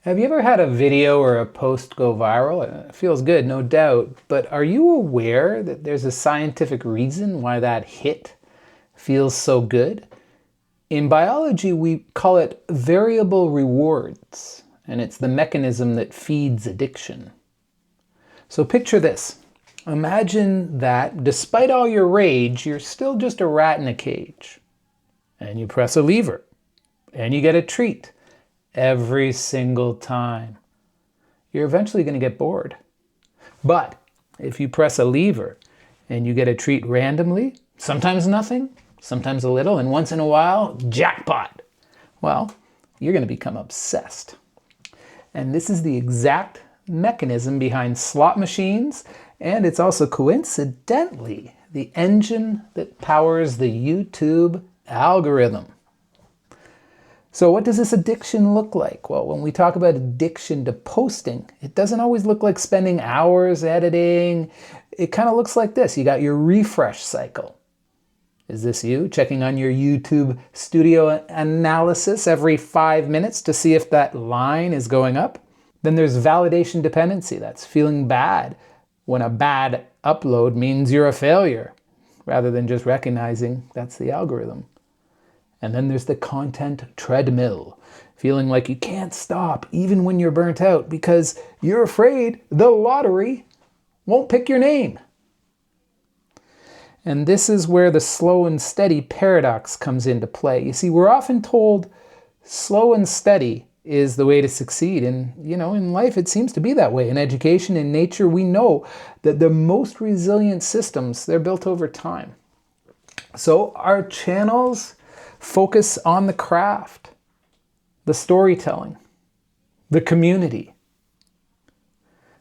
Have you ever had a video or a post go viral? It feels good, no doubt, but are you aware that there's a scientific reason why that hit feels so good? In biology, we call it variable rewards, and it's the mechanism that feeds addiction. So picture this. Imagine that despite all your rage, you're still just a rat in a cage. And you press a lever, and you get a treat. Every single time. You're eventually going to get bored. But if you press a lever and you get a treat randomly, sometimes nothing, sometimes a little, and once in a while, jackpot. Well, you're going to become obsessed. And this is the exact mechanism behind slot machines, and it's also coincidentally the engine that powers the YouTube algorithm. So what does this addiction look like? Well, when we talk about addiction to posting, it doesn't always look like spending hours editing. It kind of looks like this. You got your refresh cycle. Is this you checking on your YouTube studio analysis every 5 minutes to see if that line is going up? Then there's validation dependency. That's feeling bad when a bad upload means you're a failure, rather than just recognizing that's the algorithm. And then there's the content treadmill, feeling like you can't stop even when you're burnt out because you're afraid the lottery won't pick your name. And this is where the slow and steady paradox comes into play. You see, we're often told slow and steady is the way to succeed. And, in life it seems to be that way. In education, in nature, we know that the most resilient systems, they're built over time. So our channels focus on the craft, the storytelling, the community.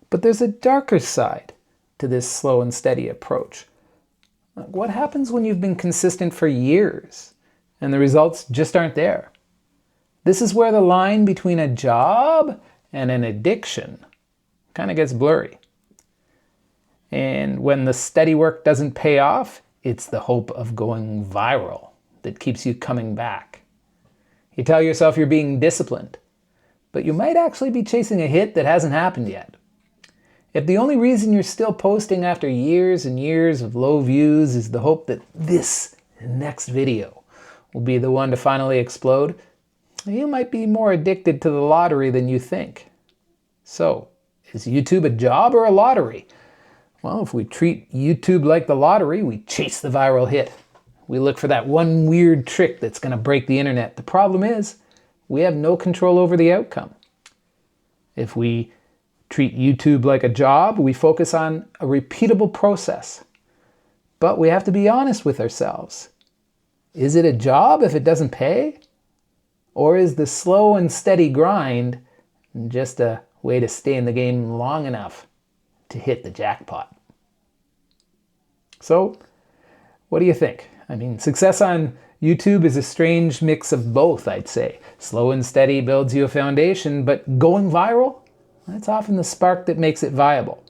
But there's a darker side to this slow and steady approach. What happens when you've been consistent for years and the results just aren't there? This is where the line between a job and an addiction kind of gets blurry. And when the steady work doesn't pay off, it's the hope of going viral that keeps you coming back. You tell yourself you're being disciplined, but you might actually be chasing a hit that hasn't happened yet. If the only reason you're still posting after years and years of low views is the hope that this next video will be the one to finally explode, you might be more addicted to the lottery than you think. So, is YouTube a job or a lottery? Well, if we treat YouTube like the lottery, we chase the viral hit. We look for that one weird trick that's going to break the internet. The problem is, we have no control over the outcome. If we treat YouTube like a job, we focus on a repeatable process. But we have to be honest with ourselves. Is it a job if it doesn't pay? Or is the slow and steady grind just a way to stay in the game long enough to hit the jackpot? So, what do you think? Success on YouTube is a strange mix of both, I'd say. Slow and steady builds you a foundation, but going viral, that's often the spark that makes it viable.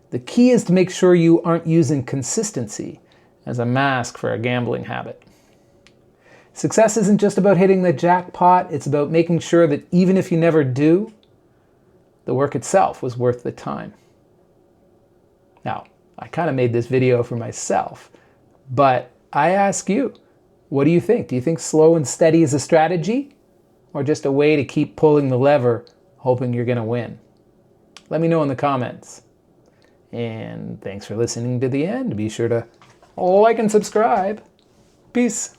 The key is to make sure you aren't using consistency as a mask for a gambling habit. Success isn't just about hitting the jackpot, it's about making sure that even if you never do, the work itself was worth the time. Now, I kind of made this video for myself, but I ask you, what do you think? Do you think slow and steady is a strategy or just a way to keep pulling the lever hoping you're going to win? Let me know in the comments. And thanks for listening to the end. Be sure to like and subscribe. Peace.